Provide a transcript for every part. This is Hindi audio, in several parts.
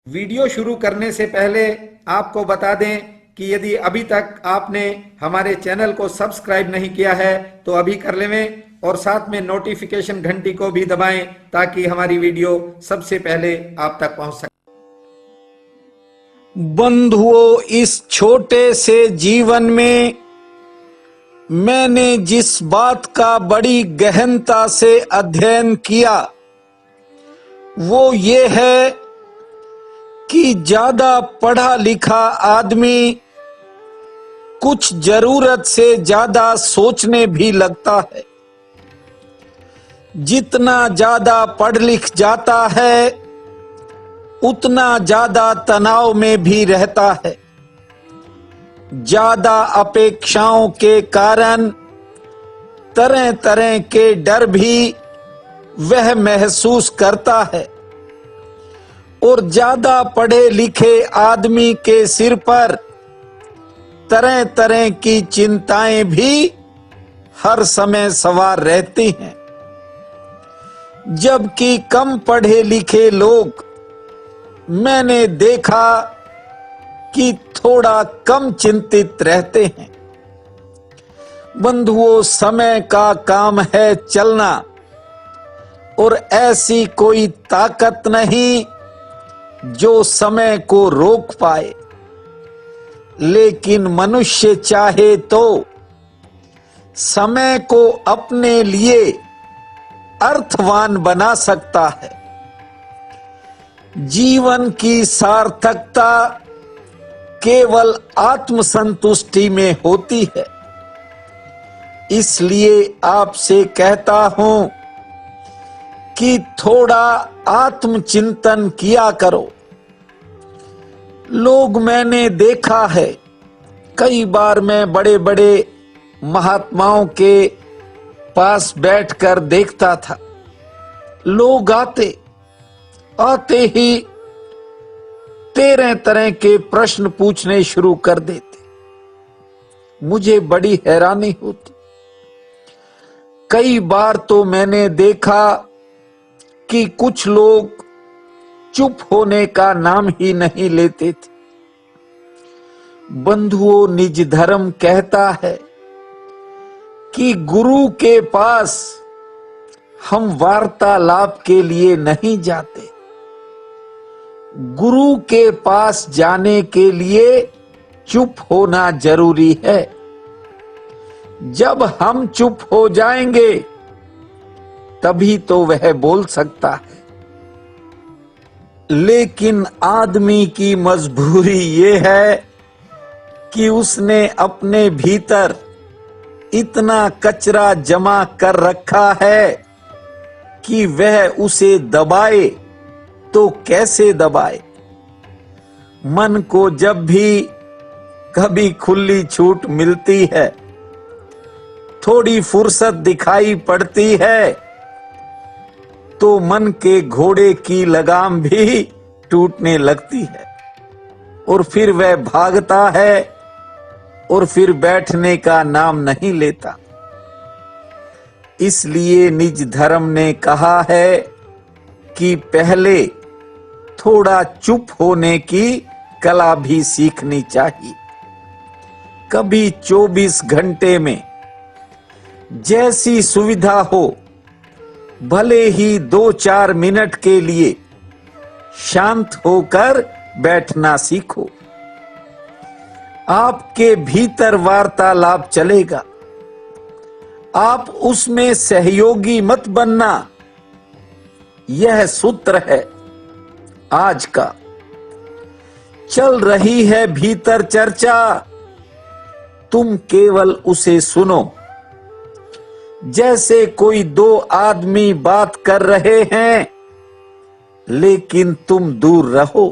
वीडियो शुरू करने से पहले आपको बता दें कि यदि अभी तक आपने हमारे चैनल को सब्सक्राइब नहीं किया है तो अभी कर लें और साथ में नोटिफिकेशन घंटी को भी दबाएं ताकि हमारी वीडियो सबसे पहले आप तक पहुंच सके। बंधुओं, इस छोटे से जीवन में मैंने जिस बात का बड़ी गहनता से अध्ययन किया वो ये है कि ज्यादा पढ़ा लिखा आदमी कुछ जरूरत से ज्यादा सोचने भी लगता है। जितना ज्यादा पढ़ लिख जाता है उतना ज्यादा तनाव में भी रहता है। ज्यादा अपेक्षाओं के कारण तरह तरह के डर भी वह महसूस करता है और ज्यादा पढ़े लिखे आदमी के सिर पर तरह तरह की चिंताएं भी हर समय सवार रहती हैं, जबकि कम पढ़े लिखे लोग मैंने देखा कि थोड़ा कम चिंतित रहते हैं। बंधुओं, समय का काम है चलना और ऐसी कोई ताकत नहीं जो समय को रोक पाए, लेकिन मनुष्य चाहे तो समय को अपने लिए अर्थवान बना सकता है। जीवन की सार्थकता केवल आत्मसंतुष्टि में होती है। इसलिए आपसे कहता हूं कि थोड़ा आत्मचिंतन किया करो। लोग मैंने देखा है, कई बार मैं बड़े बड़े महात्माओं के पास बैठकर देखता था। लोग आते ही तरह तरह के प्रश्न पूछने शुरू कर देते। मुझे बड़ी हैरानी होती। कई बार तो मैंने देखा कि कुछ लोग चुप होने का नाम ही नहीं लेते थे। बंधुओं, निज धर्म कहता है कि गुरु के पास हम वार्तालाप के लिए नहीं जाते। गुरु के पास जाने के लिए चुप होना जरूरी है। जब हम चुप हो जाएंगे तभी तो वह बोल सकता है। लेकिन आदमी की मजबूरी ये है कि उसने अपने भीतर इतना कचरा जमा कर रखा है कि वह उसे दबाए तो कैसे दबाए। मन को जब भी कभी खुली छूट मिलती है, थोड़ी फुर्सत दिखाई पड़ती है, तो मन के घोड़े की लगाम भी टूटने लगती है और फिर वह भागता है और फिर बैठने का नाम नहीं लेता। इसलिए निज धर्म ने कहा है कि पहले थोड़ा चुप होने की कला भी सीखनी चाहिए। कभी 24 घंटे में जैसी सुविधा हो, भले ही 2-4 मिनट के लिए शांत होकर बैठना सीखो। आपके भीतर वार्तालाप चलेगा। आप उसमें सहयोगी मत बनना। यह सूत्र है आज का। चल रही है भीतर चर्चा, तुम केवल उसे सुनो। जैसे कोई 2 आदमी बात कर रहे हैं, लेकिन तुम दूर रहो।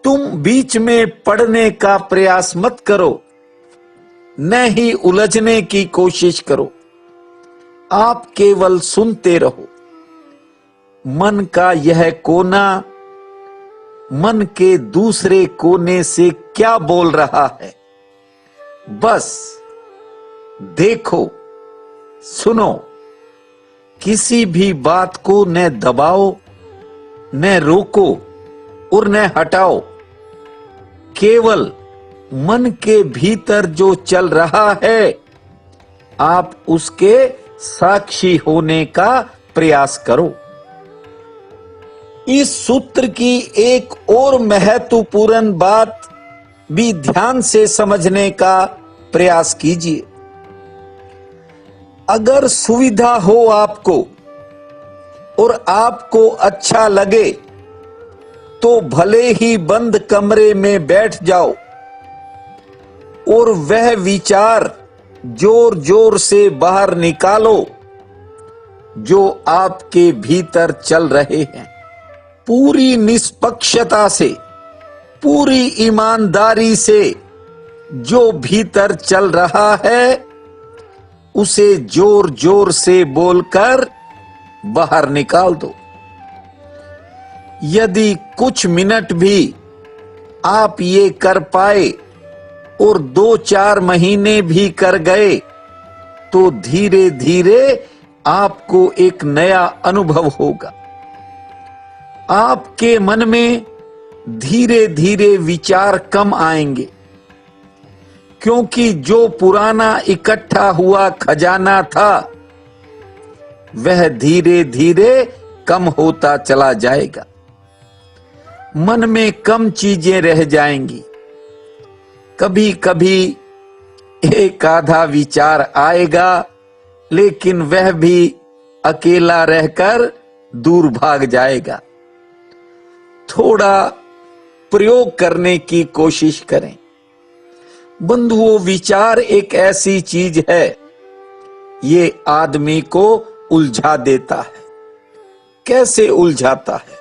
तुम बीच में पढ़ने का प्रयास मत करो, न ही उलझने की कोशिश करो। आप केवल सुनते रहो। मन का यह कोना मन के दूसरे कोने से क्या बोल रहा है, बस देखो, सुनो। किसी भी बात को न दबाओ न रोको, उन्हें हटाओ। केवल मन के भीतर जो चल रहा है आप उसके साक्षी होने का प्रयास करो। इस सूत्र की एक और महत्वपूर्ण बात भी ध्यान से समझने का प्रयास कीजिए। अगर सुविधा हो आपको और आपको अच्छा लगे तो भले ही बंद कमरे में बैठ जाओ और वह विचार जोर जोर से बाहर निकालो जो आपके भीतर चल रहे हैं। पूरी निष्पक्षता से, पूरी ईमानदारी से जो भीतर चल रहा है उसे जोर जोर से बोलकर बाहर निकाल दो। यदि कुछ मिनट भी आप ये कर पाए और 2-4 महीने भी कर गए तो धीरे धीरे आपको एक नया अनुभव होगा। आपके मन में धीरे धीरे विचार कम आएंगे, क्योंकि जो पुराना इकट्ठा हुआ खजाना था वह धीरे धीरे कम होता चला जाएगा। मन में कम चीजें रह जाएंगी। कभी कभी एक आधा विचार आएगा, लेकिन वह भी अकेला रहकर दूर भाग जाएगा। थोड़ा प्रयोग करने की कोशिश करें। बंधुओं, विचार एक ऐसी चीज है, ये आदमी को उलझा देता है। कैसे उलझाता है?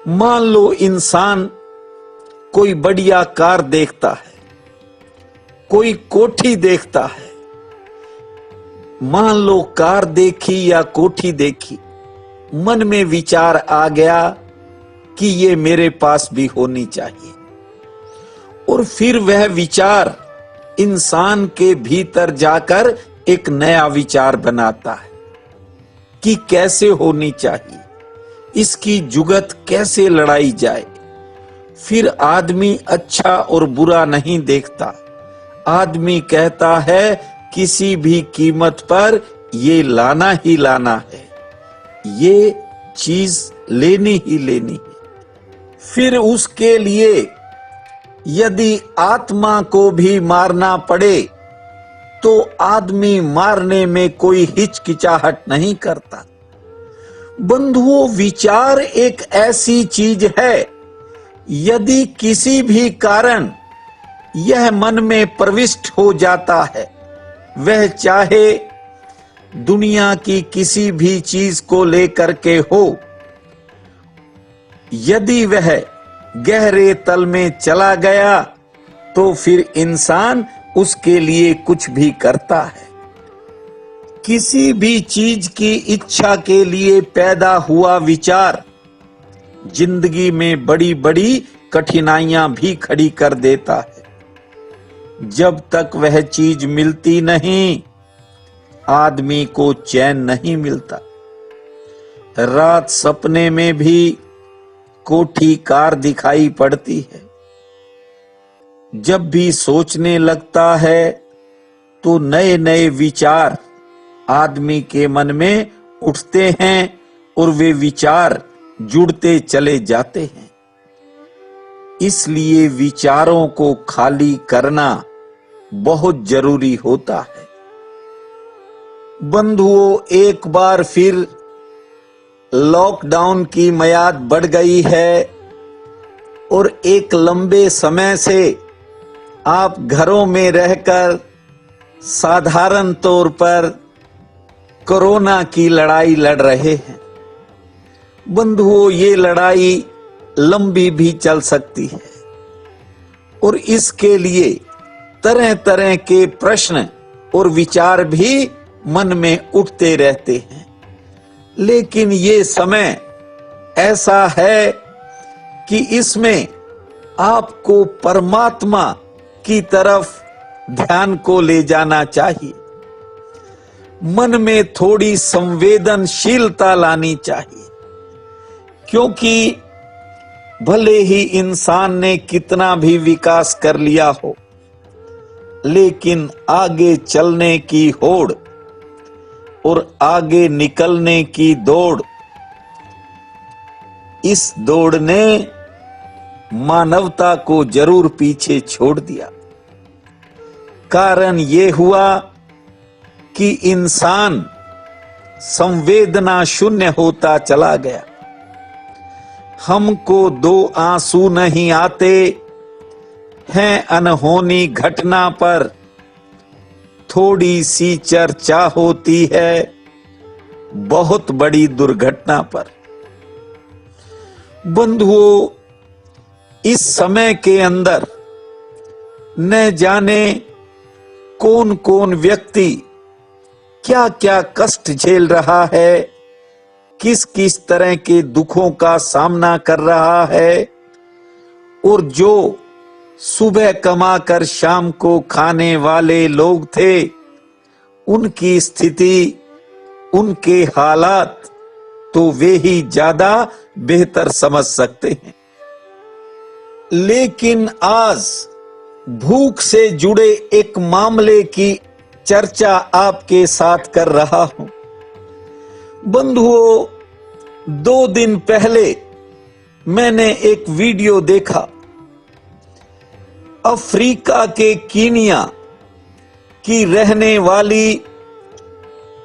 मान लो इंसान कोई बढ़िया कार देखता है, कोई कोठी देखता है। मान लो कार देखी या कोठी देखी, मन में विचार आ गया कि ये मेरे पास भी होनी चाहिए, और फिर वह विचार इंसान के भीतर जाकर एक नया विचार बनाता है कि कैसे होनी चाहिए, इसकी जुगत कैसे लड़ाई जाए। फिर आदमी अच्छा और बुरा नहीं देखता, आदमी कहता है किसी भी कीमत पर ये लाना ही लाना है, ये चीज लेनी ही लेनी है। फिर उसके लिए यदि आत्मा को भी मारना पड़े तो आदमी मारने में कोई हिचकिचाहट नहीं करता। बंधुओं, विचार एक ऐसी चीज है, यदि किसी भी कारण यह मन में प्रविष्ट हो जाता है, वह चाहे दुनिया की किसी भी चीज को लेकर के हो, यदि वह गहरे तल में चला गया तो फिर इंसान उसके लिए कुछ भी करता है। किसी भी चीज की इच्छा के लिए पैदा हुआ विचार जिंदगी में बड़ी बड़ी कठिनाइयां भी खड़ी कर देता है। जब तक वह चीज मिलती नहीं, आदमी को चैन नहीं मिलता। रात सपने में भी कोठी कार दिखाई पड़ती है। जब भी सोचने लगता है तो नए नए विचार आदमी के मन में उठते हैं और वे विचार जुड़ते चले जाते हैं। इसलिए विचारों को खाली करना बहुत जरूरी होता है। बंधुओं, एक बार फिर लॉकडाउन की मियाद बढ़ गई है और एक लंबे समय से आप घरों में रहकर साधारण तौर पर कोरोना की लड़ाई लड़ रहे हैं। बंधुओं, ये लड़ाई लंबी भी चल सकती है और इसके लिए तरह तरह के प्रश्न और विचार भी मन में उठते रहते हैं। लेकिन ये समय ऐसा है कि इसमें आपको परमात्मा की तरफ ध्यान को ले जाना चाहिए। मन में थोड़ी संवेदनशीलता लानी चाहिए, क्योंकि भले ही इंसान ने कितना भी विकास कर लिया हो, लेकिन आगे चलने की होड़ और आगे निकलने की दौड़, इस दौड़ ने मानवता को जरूर पीछे छोड़ दिया। कारण ये हुआ कि इंसान संवेदना शून्य होता चला गया। हमको दो आंसू नहीं आते हैं अनहोनी घटना पर, थोड़ी सी चर्चा होती है बहुत बड़ी दुर्घटना पर। बंधुओं, इस समय के अंदर न जाने कौन कौन व्यक्ति क्या क्या कष्ट झेल रहा है, किस किस तरह के दुखों का सामना कर रहा है, और जो सुबह कमाकर शाम को खाने वाले लोग थे, उनकी स्थिति, उनके हालात तो वे ही ज्यादा बेहतर समझ सकते हैं। लेकिन आज भूख से जुड़े एक मामले की चर्चा आपके साथ कर रहा हूं। बंधुओं, 2 दिन पहले मैंने एक वीडियो देखा। अफ्रीका के कीनिया की रहने वाली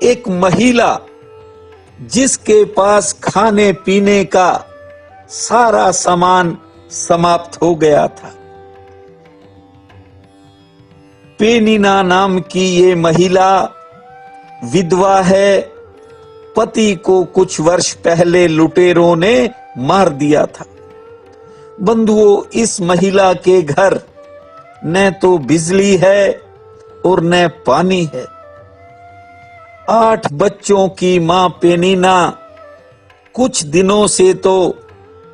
एक महिला, जिसके पास खाने पीने का सारा सामान समाप्त हो गया था। पेनिना नाम की ये महिला विधवा है। पति को कुछ वर्ष पहले लुटेरों ने मार दिया था। बंधुओं, इस महिला के घर न तो बिजली है और न पानी है। 8 बच्चों की मां पेनिना कुछ दिनों से तो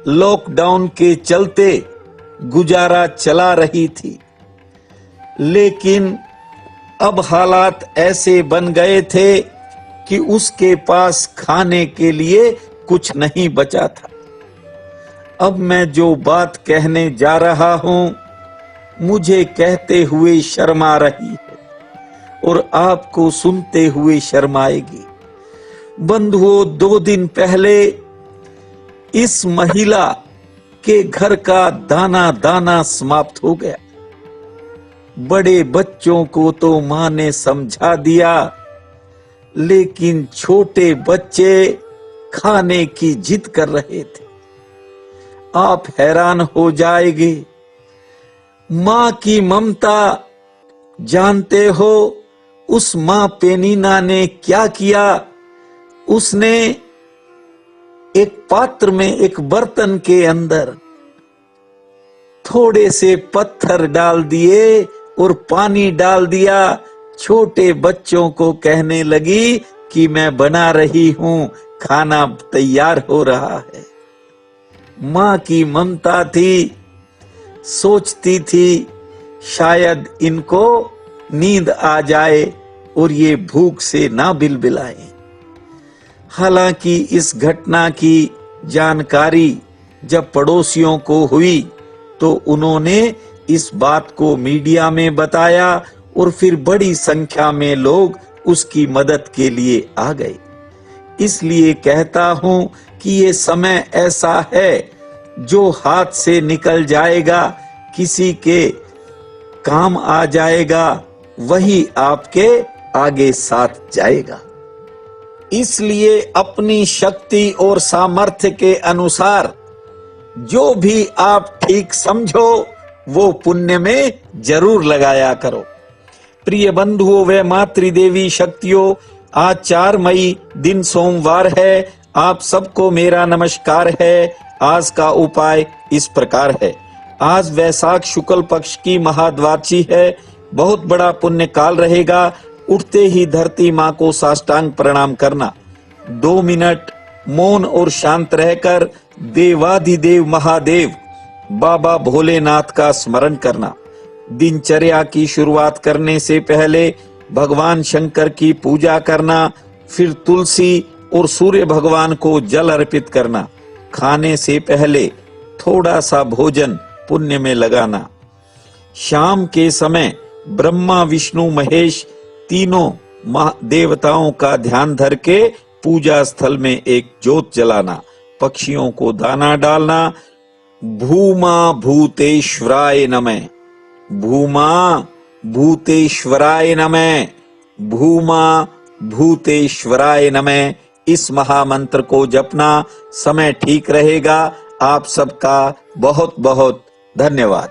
लॉकडाउन के चलते गुजारा चला रही थी, लेकिन अब हालात ऐसे बन गए थे कि उसके पास खाने के लिए कुछ नहीं बचा था। अब मैं जो बात कहने जा रहा हूं, मुझे कहते हुए शर्म आ रही है और आपको सुनते हुए शर्म आएगी। बंधुओं, 2 दिन पहले इस महिला के घर का दाना दाना समाप्त हो गया। बड़े बच्चों को तो मां ने समझा दिया, लेकिन छोटे बच्चे खाने की जिद कर रहे थे। आप हैरान हो जाएंगे। मां की ममता जानते हो उस मां पेनिना ने क्या किया? उसने एक पात्र में, एक बर्तन के अंदर थोड़े से पत्थर डाल दिए और पानी डाल दिया। छोटे बच्चों को कहने लगी कि मैं बना रही हूं, खाना तैयार हो रहा है। मां की ममता थी। सोचती थी शायद इनको नींद आ जाए और ये भूख से ना बिलबिलाए। हालांकि इस घटना की जानकारी जब पड़ोसियों को हुई तो उन्होंने इस बात को मीडिया में बताया और फिर बड़ी संख्या में लोग उसकी मदद के लिए आ गए। इसलिए कहता हूं कि ये समय ऐसा है जो हाथ से निकल जाएगा, किसी के काम आ जाएगा, वही आपके आगे साथ जाएगा। इसलिए अपनी शक्ति और सामर्थ्य के अनुसार जो भी आप ठीक समझो वो पुण्य में जरूर लगाया करो। प्रिय बंधुओं व मातृदेवी शक्तियों, आज 4 मई दिन सोमवार है। आप सबको मेरा नमस्कार है। आज का उपाय इस प्रकार है। आज वैशाख शुक्ल पक्ष की महाद्वादशी है। बहुत बड़ा पुण्य काल रहेगा। उठते ही धरती माँ को साष्टांग प्रणाम करना। 2 मिनट मौन और शांत रहकर देवाधिदेव महादेव बाबा भोलेनाथ का स्मरण करना। दिनचर्या की शुरुआत करने से पहले भगवान शंकर की पूजा करना, फिर तुलसी और सूर्य भगवान को जल अर्पित करना। खाने से पहले थोड़ा सा भोजन पुण्य में लगाना। शाम के समय ब्रह्मा विष्णु महेश तीनों देवताओं का ध्यान धर के पूजा स्थल में एक ज्योत जलाना। पक्षियों को दाना डालना। भूमा भूतेश्वराय नमः। भूमा भूतेश्वराय नमः। भूमा भूतेश्वराय नमः। इस महामंत्र को जपना। समय ठीक रहेगा। आप सबका बहुत बहुत धन्यवाद।